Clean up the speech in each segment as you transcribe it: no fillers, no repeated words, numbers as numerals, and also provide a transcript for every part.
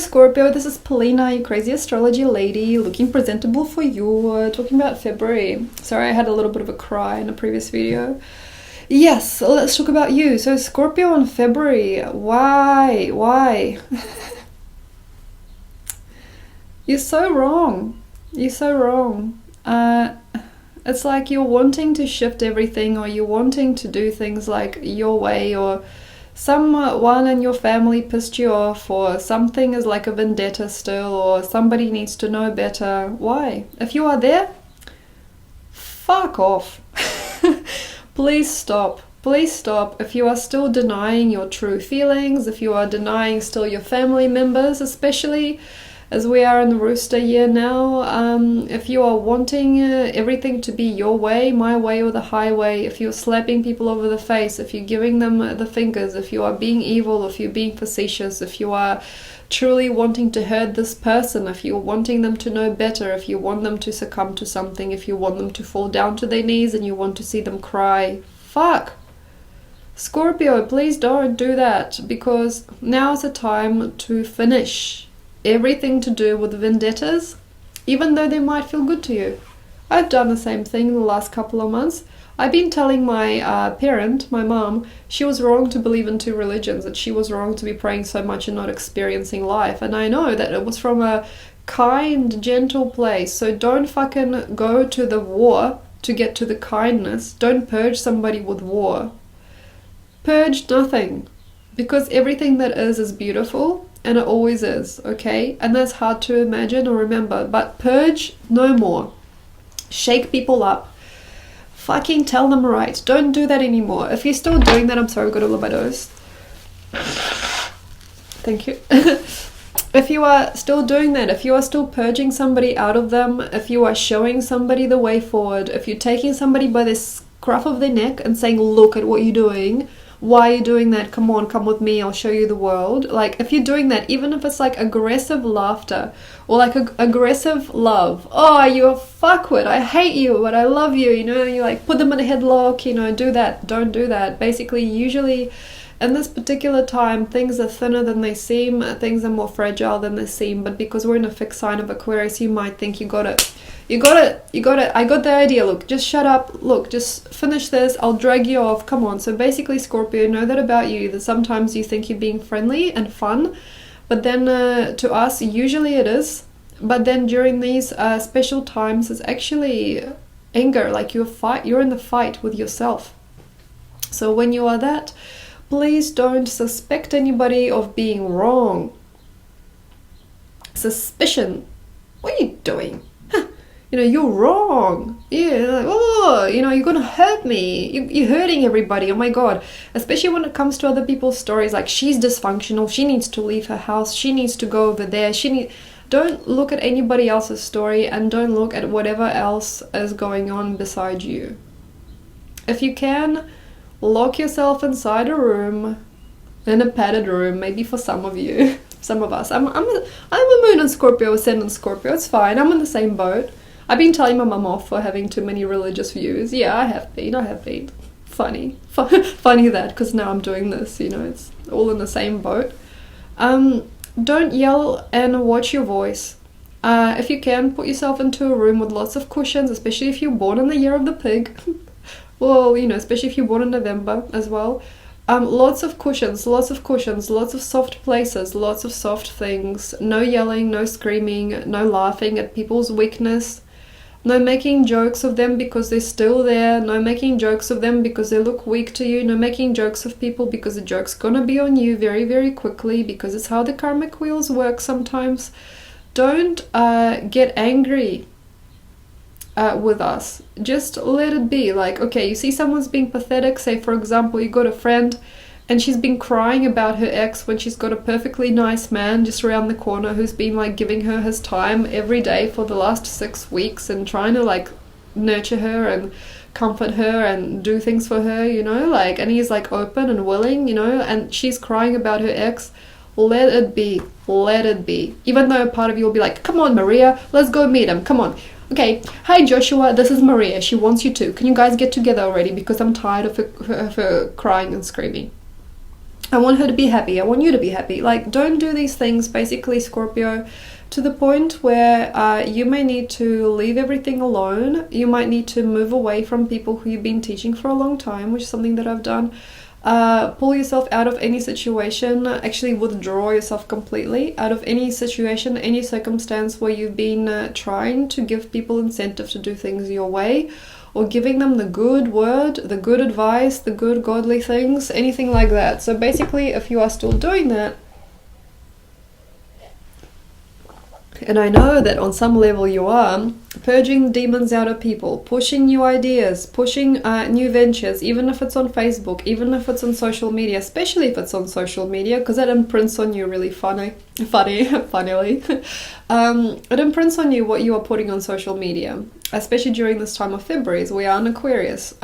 Scorpio, this is Polina, you crazy astrology lady, looking presentable for you, talking about February. Sorry, I had a little bit of a cry in a previous video. Yes, let's talk about you. So Scorpio in February, why? You're so wrong. You're so wrong. It's like you're wanting to shift everything, or you're wanting to do things like your way, or someone in your family pissed you off, or something is like a vendetta still, or somebody needs to know better. Why? If you are there, fuck off. Please stop. Please stop. If you are still denying your true feelings, if you are denying still your family members, especially as we are in the rooster year now, if you are wanting everything to be your way, my way or the highway, if you're slapping people over the face, if you're giving them the fingers, if you are being evil, if you're being facetious, if you are truly wanting to hurt this person, if you're wanting them to know better, if you want them to succumb to something, if you want them to fall down to their knees and you want to see them cry, fuck. Scorpio, please don't do that, because now is the time to finish everything to do with vendettas, even though they might feel good to you. I've done the same thing in the last couple of months. I've been telling my parent, my mom, she was wrong to believe in two religions, that she was wrong to be praying so much and not experiencing life. And I know that it was from a kind, gentle place. So don't fucking go to the war to get to the kindness. Don't purge somebody with war. Purge nothing, because everything that is beautiful. And it always is, okay? And that's hard to imagine or remember. But purge no more. Shake people up. Fucking tell them right. Don't do that anymore. If you're still doing that, I'm sorry, I've got a little bit of dose. Thank you. If you are still doing that, if you are still purging somebody out of them, if you are showing somebody the way forward, if you're taking somebody by the scruff of their neck and saying, look at what you're doing, why are you doing that? Come on, come with me, I'll show you the world. Like, if you're doing that, even if it's like aggressive laughter or like aggressive love, oh, you're a fuckwit, I hate you, but I love you, you know, you like put them in a headlock, you know, do that, don't do that. Basically, usually in this particular time, things are thinner than they seem, things are more fragile than they seem, but because we're in a fixed sign of Aquarius, you might think you got it, I got the idea, look, just shut up, look, just finish this, I'll drag you off, come on. So basically, Scorpio, know that about you, that sometimes you think you're being friendly and fun, but then to us, usually it is, but then during these special times, it's actually anger, like you're in the fight with yourself. So when you are that, please don't suspect anybody of being wrong. Suspicion, what are you doing? You know, you're wrong. Yeah, like, oh, you know, you're gonna hurt me. You're hurting everybody. Oh my god. Especially when it comes to other people's stories, like she's dysfunctional. She needs to leave her house. She needs to go over there. Don't look at anybody else's story, and don't look at whatever else is going on beside you. If you can, lock yourself inside a room, in a padded room. Maybe for some of you, some of us. I'm a moon and Scorpio, ascendant Scorpio. It's fine. I'm in the same boat. I've been telling my mum off for having too many religious views. Yeah, I have been. Funny that, because now I'm doing this, you know, it's all in the same boat. Don't yell, and watch your voice. If you can, put yourself into a room with lots of cushions, especially if you're born in the year of the pig. Well, you know, especially if you're born in November as well. Lots of cushions, lots of soft places, lots of soft things. No yelling, no screaming, no laughing at people's weakness. No making jokes of them because they're still there. No making jokes of them because they look weak to you. No making jokes of people because the joke's gonna be on you very, very quickly, because it's how the karmic wheels work sometimes. Don't get angry with us. Just let it be. Like, okay, you see someone's being pathetic. Say, for example, you got a friend and she's been crying about her ex when she's got a perfectly nice man just around the corner who's been like giving her his time every day for the last 6 weeks and trying to like nurture her and comfort her and do things for her, you know, like, and he's like open and willing, you know, and she's crying about her ex. Let it be. Even though a part of you will be like, come on, Maria, let's go meet him, come on. Okay, hi Joshua, this is Maria, she wants you to. Can you guys get together already, because I'm tired of her crying and screaming. I want her to be happy. I want you to be happy. Like, don't do these things, basically, Scorpio, to the point where you may need to leave everything alone. You might need to move away from people who you've been teaching for a long time, which is something that I've done. Pull yourself out of any situation, actually withdraw yourself completely out of any situation, any circumstance where you've been trying to give people incentive to do things your way, or giving them the good word, the good advice, the good godly things, anything like that. So basically, if you are still doing that, and I know that on some level you are, purging demons out of people, pushing new ideas, pushing new ventures, even if it's on Facebook, even if it's on social media, especially if it's on social media, because that imprints on you really funnily. It imprints on you what you are putting on social media, especially during this time of February, as we are in Aquarius.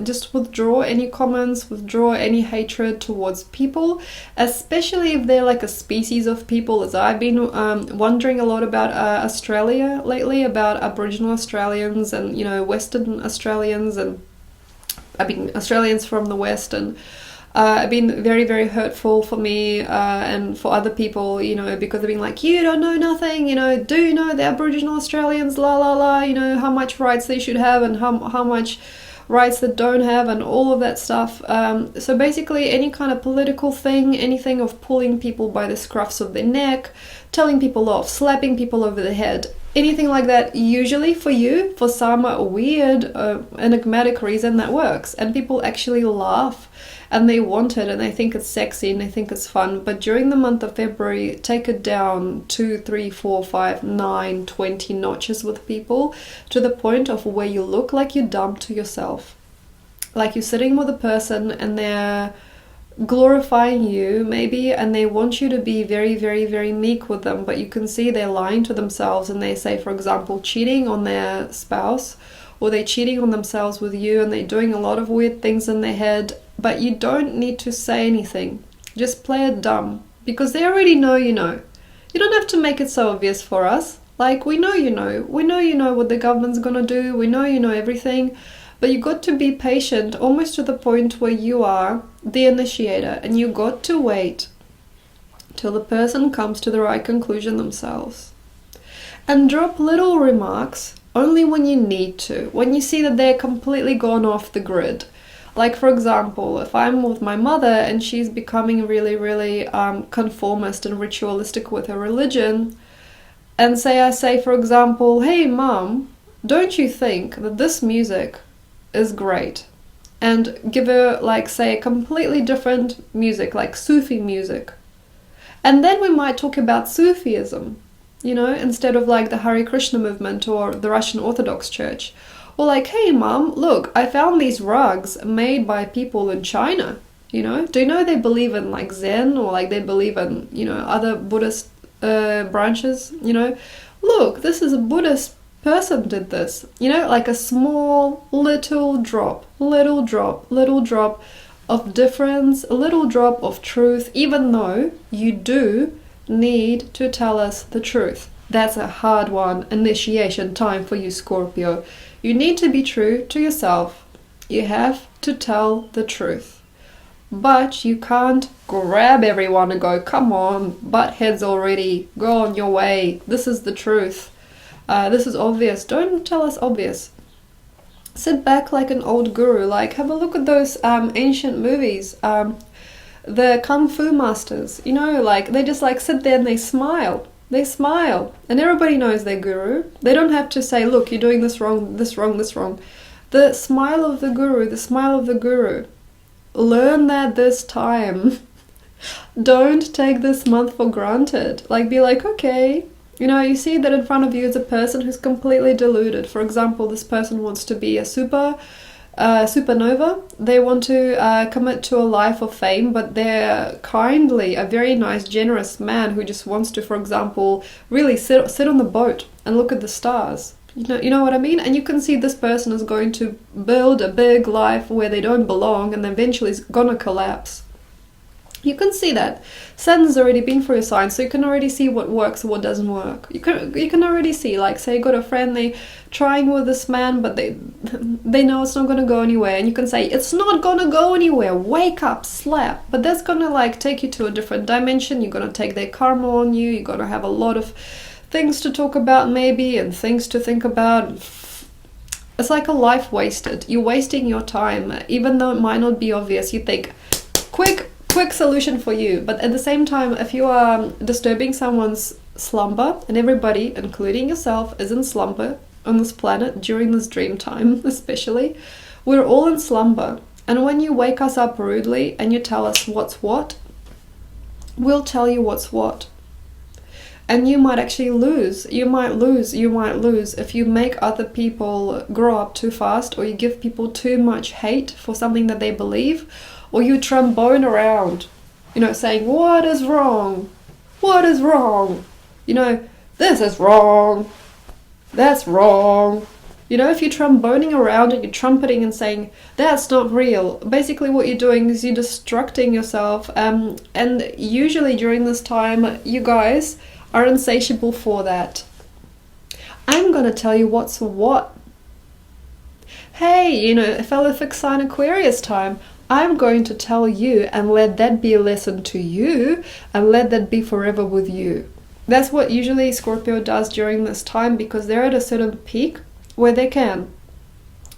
Just withdraw any comments, withdraw any hatred towards people, especially if they're like a species of people, as I've been wondering a lot about Australia lately, about Aboriginal Australians and, Western Australians, and Australians from the West, and have been very, very hurtful for me and for other people, because they've been like, you don't know nothing, do you know the Aboriginal Australians, la la la, how much rights they should have and how much rights that don't have, and all of that stuff. So basically any kind of political thing, anything of pulling people by the scruffs of their neck, telling people off, slapping people over the head, anything like that, usually for you, for some weird, enigmatic reason, that works. And people actually laugh and they want it and they think it's sexy and they think it's fun. But during the month of February, take it down 2, 3, 4, 5, 9, 20 notches with people, to the point of where you look like you're dumb to yourself. Like you're sitting with a person and they're glorifying you maybe, and they want you to be very, very, very meek with them, but you can see they're lying to themselves, and they say, for example, cheating on their spouse, or they're cheating on themselves with you, and they're doing a lot of weird things in their head, but you don't need to say anything. Just play it dumb, because they already know you know. You don't have to make it so obvious for us. Like, we know you know. We know you know what the government's gonna do. We know you know everything. But you got to be patient, almost to the point where you are the initiator, and you got to wait till the person comes to the right conclusion themselves. And drop little remarks only when you need to, when you see that they're completely gone off the grid. Like, for example, if I'm with my mother and she's becoming really, really conformist and ritualistic with her religion, and I say, for example, hey, Mom, don't you think that this music is great? And give her, like, say, a completely different music, like Sufi music. And then we might talk about Sufism, instead of like the Hare Krishna movement or the Russian Orthodox Church. Or like, hey Mom, look, I found these rugs made by people in China. Do you know they believe in like Zen, or like they believe in, other Buddhist branches? Look, this is a Buddhist person did this, like a small little drop of difference, a little drop of truth, even though you do need to tell us the truth. That's a hard one. Initiation time for you, Scorpio. You need to be true to yourself. You have to tell the truth. But you can't grab everyone and go, come on, butt heads already, go on your way, this is the truth. This is obvious. Don't tell us obvious. Sit back like an old guru. Like, have a look at those ancient movies. The Kung Fu masters, like, they just like sit there and they smile. They smile. And everybody knows their guru. They don't have to say, look, you're doing this wrong, this wrong, this wrong. The smile of the guru, the smile of the guru. Learn that this time. Don't take this month for granted. Like, be like, okay. You see that in front of you is a person who's completely deluded. For example, this person wants to be a supernova. They want to commit to a life of fame, but they're kindly a very nice, generous man who just wants to, for example, really sit on the boat and look at the stars. You know what I mean? And you can see this person is going to build a big life where they don't belong, and eventually is gonna collapse. You can see that. Saturn's already been for your sign, so you can already see what works and what doesn't work. You can already see, like, say you got a friend, they trying with this man, but they know it's not gonna go anywhere, and you can say, it's not gonna go anywhere, wake up, slap. But that's gonna like take you to a different dimension. You're gonna take their karma on you, you're gonna have a lot of things to talk about maybe, and things to think about. It's like a life wasted. You're wasting your time, even though it might not be obvious. You think, quick solution for you, but at the same time, if you are disturbing someone's slumber, and everybody, including yourself, is in slumber on this planet during this dream time, especially, we're all in slumber. And when you wake us up rudely and you tell us what's what, we'll tell you what's what. And you might actually lose. You might lose if you make other people grow up too fast, or you give people too much hate for something that they believe, or you trombone around, saying, what is wrong? What is wrong? This is wrong. That's wrong. If you're tromboning around and you're trumpeting and saying, that's not real, basically what you're doing is you're destructing yourself. And usually during this time, you guys are insatiable for that. I'm going to tell you what's what. Hey, fellow fixed sign Aquarius time, I'm going to tell you, and let that be a lesson to you, and let that be forever with you. That's what usually Scorpio does during this time, because they're at a certain peak where they can.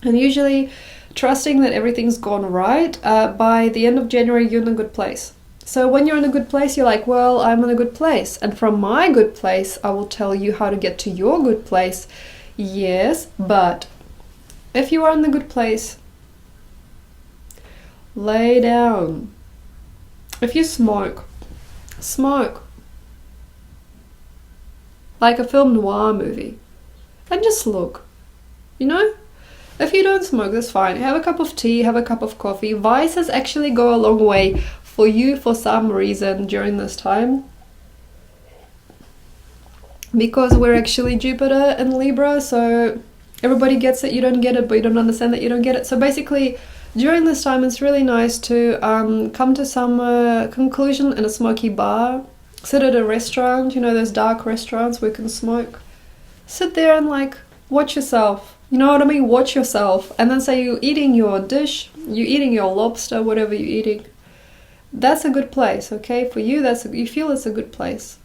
And usually trusting that everything's gone right, by the end of January, you're in a good place. So when you're in a good place, you're like, well, I'm in a good place. And from my good place, I will tell you how to get to your good place. Yes, but if you are in the good place, lay down. If you smoke like a film noir movie, and just look. If you don't smoke, that's fine. Have a cup of tea, have a cup of coffee. Vices actually go a long way for you for some reason during this time, because we're actually Jupiter and Libra, so everybody gets it, you don't get it, but you don't understand that you don't get it. So basically during this time, it's really nice to come to some conclusion in a smoky bar. Sit at a restaurant, those dark restaurants where you can smoke. Sit there and watch yourself. You know what I mean? Watch yourself. And then say you're eating your dish, you're eating your lobster, whatever you're eating. That's a good place, okay? For you, you feel it's a good place.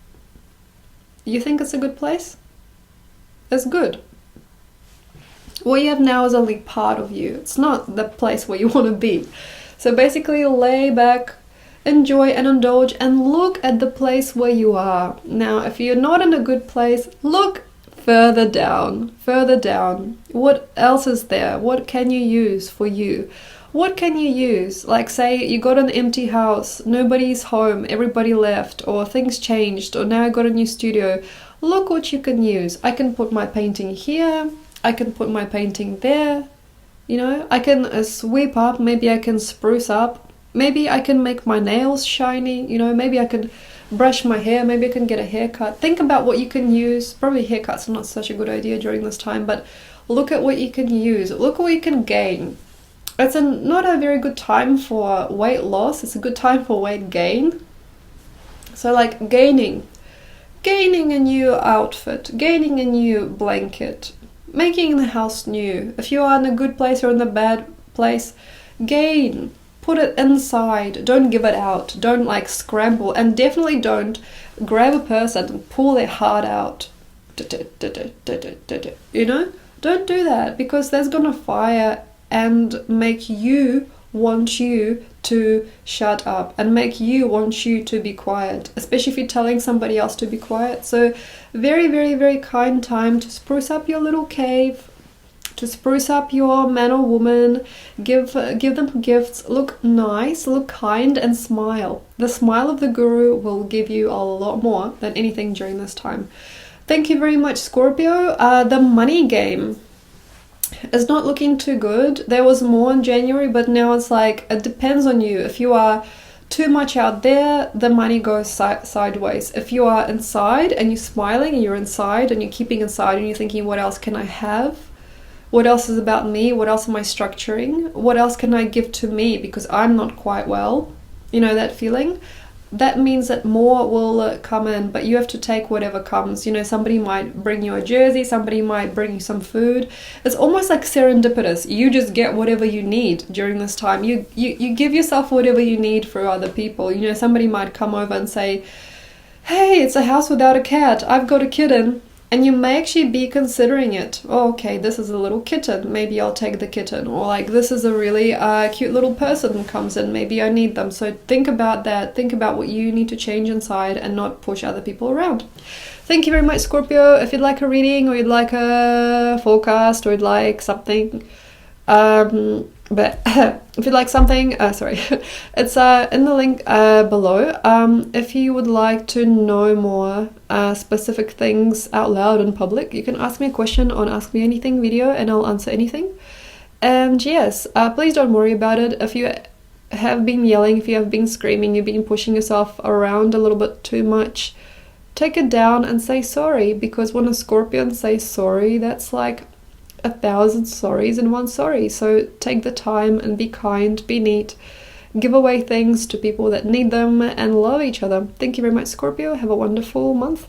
You think it's a good place? It's good. What you have now is only part of you. It's not the place where you want to be. So basically lay back, enjoy and indulge, and look at the place where you are. Now, if you're not in a good place, look further down. What else is there? What can you use for you? What can you use? Like, say you got an empty house, nobody's home, everybody left, or things changed, or now I got a new studio. Look what you can use. I can put my painting here, I can put my painting there, I can sweep up, maybe I can spruce up, maybe I can make my nails shiny, maybe I can brush my hair, maybe I can get a haircut. Think about what you can use. Probably haircuts are not such a good idea during this time, but look at what you can use. Look what you can gain. It's not a very good time for weight loss. It's a good time for weight gain. So gaining a new outfit, gaining a new blanket, making the house new. If you are in a good place or in a bad place, gain. Put it inside. Don't give it out. Don't scramble. And definitely don't grab a person and pull their heart out. Don't do that, because that's gonna fire and make you want you to shut up and make you want you to be quiet, especially if you're telling somebody else to be quiet. So very, very, very kind time to spruce up your little cave, to spruce up your man or woman, give them gifts, look nice, look kind, and smile. The smile of the guru will give you a lot more than anything during this time. Thank you very much, Scorpio. The money game is not looking too good. There was more in January, but now it's it depends on you. If you are too much out there, the money goes sideways. If you are inside and you're smiling and you're inside and you're keeping inside and you're thinking, what else can I have? What else is about me? What else am I structuring? What else can I give to me because I'm not quite well? you know, that feeling, that means that more will come in, but you have to take whatever comes. You know, somebody might bring you a jersey, somebody might bring you some food. It's almost like serendipitous. You just get whatever you need during this time. You give yourself whatever you need for other people. You know, somebody might come over and say, hey, it's a house without a cat, I've got a kitten. And you may actually be considering it. Oh, okay, this is a little kitten, maybe I'll take the kitten. Or like, this is a really cute little person who comes in, maybe I need them. So think about that. Think about what you need to change inside and not push other people around. Thank you very much, Scorpio. If you'd like a reading, or you'd like a forecast, or you'd like something, but if you'd like something, sorry, it's in the link below. If you would like to know more specific things out loud in public, you can ask me a question on Ask Me Anything video and I'll answer anything. And yes, please don't worry about it. If you have been yelling, if you have been screaming, you've been pushing yourself around a little bit too much, take it down and say sorry, because when a Scorpion says sorry, that's like 1,000 sorries in one sorry. So take the time and be kind, be neat, give away things to people that need them, and love each other. Thank you very much, Scorpio. Have a wonderful month.